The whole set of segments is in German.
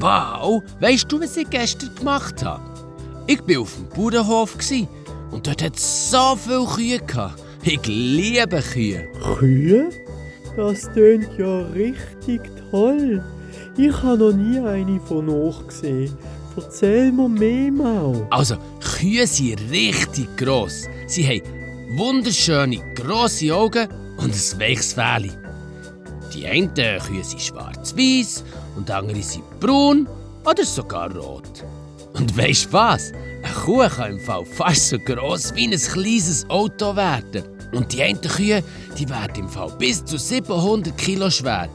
Wow, weisst du, was ich gestern gemacht habe? Ich war auf dem Bauernhof und dort hat es so viele Kühe gehabt. Ich liebe Kühe. Kühe? Das tönt ja richtig toll. Ich habe noch nie eine von hoch gesehen. Erzähl mir mehr mal. Also, Kühe sind richtig gross. Sie haben wunderschöne, grosse Augen und ein weiches Fell. Die einen Kühe sind schwarz-weiß und andere sind braun oder sogar rot. Und weisst was? Eine Kuh kann im Fall fast so gross wie ein kleines Auto werden. Und die einen Kühe, die werden im Fall bis zu 700 Kilo schwer.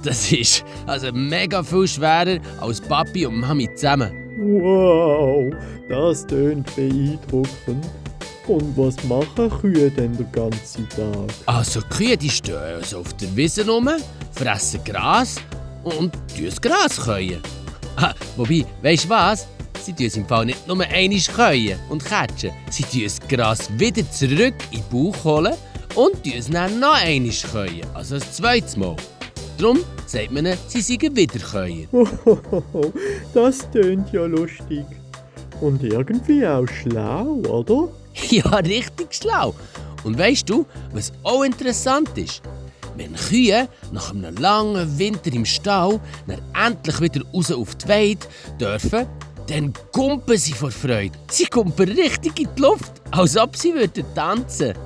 Das ist also mega viel schwerer als Papi und Mami zusammen. Wow, das tönt beeindruckend. Und was machen Kühe denn den ganzen Tag? Also die Kühe die stehen also auf der Wiese rum, fressen Gras und das Gras käuen. Wobei, weisst du was? Sie tun es im Fall nicht nur einmal käuen und catchen. Sie tun das Gras wieder zurück in den Bauch holen und tun es dann noch einmal käuen. Also ein zweites Mal. Darum sagt man, sie seien Wiederkäuer. Das tönt ja lustig. Und irgendwie auch schlau, oder? Ja, richtig schlau. Und weisst du, was auch interessant ist? Wenn Kühe nach einem langen Winter im Stall dann endlich wieder raus auf die Weide dürfen, dann kumpen sie vor Freude. Sie kumpen richtig in die Luft, als ob sie tanzen würden.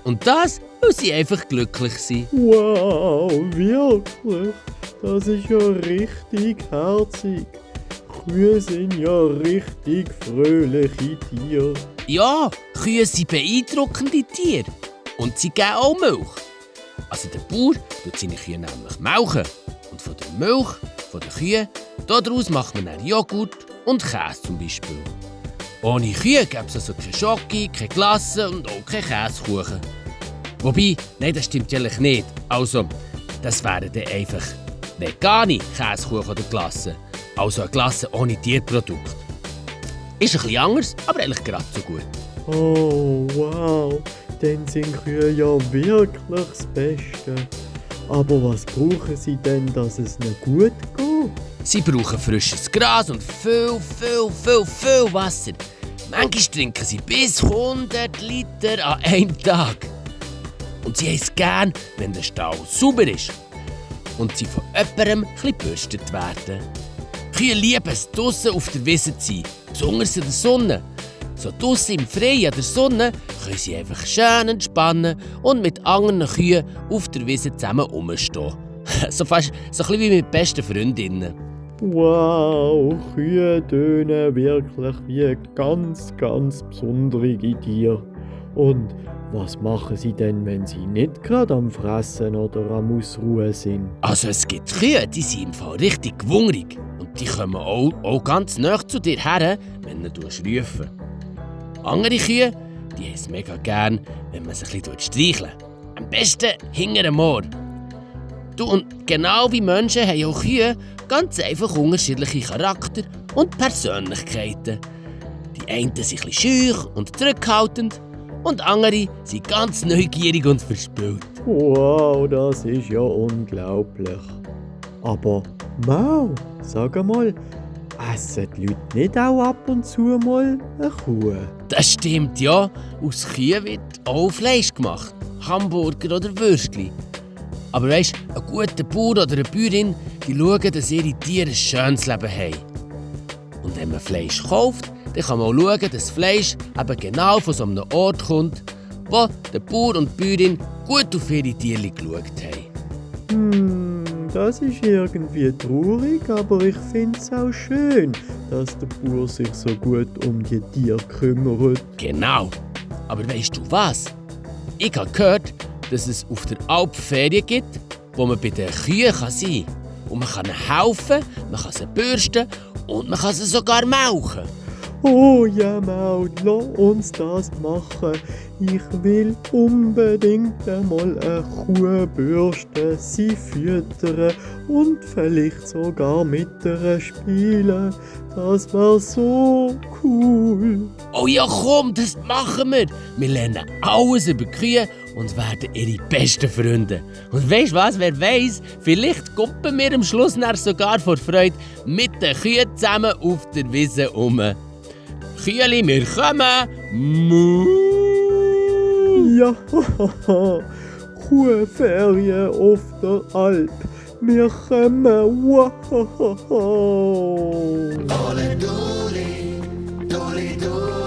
Und das, weil sie einfach glücklich sind. Wow, wirklich? Das ist ja richtig herzig. Kühe sind ja richtig fröhliche Tiere. Ja, Kühe sind beeindruckende Tiere. Und sie geben auch Milch. Also der Bauer tut seine Kühe nämlich melken. Und von der Milch von den Kühen, daraus macht man dann Joghurt und Käse zum Beispiel. Ohne Kühe gäbe es also keine Schoki, keine Glasse und auch keine Käsekuchen. Wobei, nein, das stimmt eigentlich nicht. Also, das wären dann einfach vegane Käsekuchen oder Glasse. Also eine Glasse ohne Tierprodukt. Ist ein bisschen anders, aber eigentlich gerade so gut. Oh, wow. Dann sind Kühe ja wirklich das Beste. Aber was brauchen sie denn, dass es ihnen gut geht? Sie brauchen frisches Gras und viel Wasser. Manchmal trinken sie bis 100 Liter an einem Tag. Und sie haben es gern, wenn der Stall sauber ist und sie von jemandem ein bisschen gebürstet werden. Kühe lieben es, draussen auf der Wiese zu sein, besonders in der Sonne. So draussen im Freien an der Sonne können sie einfach schön entspannen und mit anderen Kühen auf der Wiese zusammen rumstehen. So fast so ein bisschen wie mit besten Freundinnen. Wow, Kühe tönen wirklich wie ganz besondere Tiere. Und was machen sie denn, wenn sie nicht gerade am Fressen oder am Ausruhen sind? Also es gibt Kühe, die sind im Fall richtig hungrig. Und die kommen auch ganz nah zu dir her, wenn du rufst. Andere Kühe, die haben es mega gern, wenn man sie ein bisschen streicheln. Am besten hinter dem Ohr. Du, und genau wie Menschen haben auch Kühe ganz einfach unterschiedliche Charakter und Persönlichkeiten. Die einen sind ein bisschen schüch und zurückhaltend und andere sind ganz neugierig und verspielt. Wow, das ist ja unglaublich. Aber Mau, sag einmal, essen die Leute nicht auch ab und zu mal eine Kuh? Das stimmt, ja. Aus Kühen wird auch Fleisch gemacht. Hamburger oder Würstchen. Aber weisst, ein guter Bauer oder eine Bäuerin, die schauen, dass ihre Tiere ein schönes Leben haben. Und wenn man Fleisch kauft, dann kann man auch schauen, dass das Fleisch eben genau von so einem Ort kommt, wo der Bauer und die Bäuerin gut auf ihre Tiere geschaut haben. Das ist irgendwie traurig, aber ich finde es auch schön, dass der Bauer sich so gut um die Tiere kümmert. Genau. Aber weisst du was? Ich habe gehört, dass es auf der Alp Ferien gibt, wo man bei den Kühen sein kann. Und man kann ihnen helfen, man kann sie bürsten und man kann sie sogar melken. Oh ja, Maud, lass uns das machen. Ich will unbedingt einmal eine Kuh bürsten, sie füttern und vielleicht sogar mit ihr spielen. Das wär so cool. Oh ja, komm, das machen wir. Wir lernen alles über Kühe und werden ihre besten Freunde. Und weisst was, wer weiss, vielleicht kuppen wir am Schluss dann sogar vor Freude mit den Kühen zusammen auf der Wiese um. Kühli, wir kommen! Mu. Ja, Kuhferien auf der Alp. Wir kommen, wow. Dole, dole, dole, dole.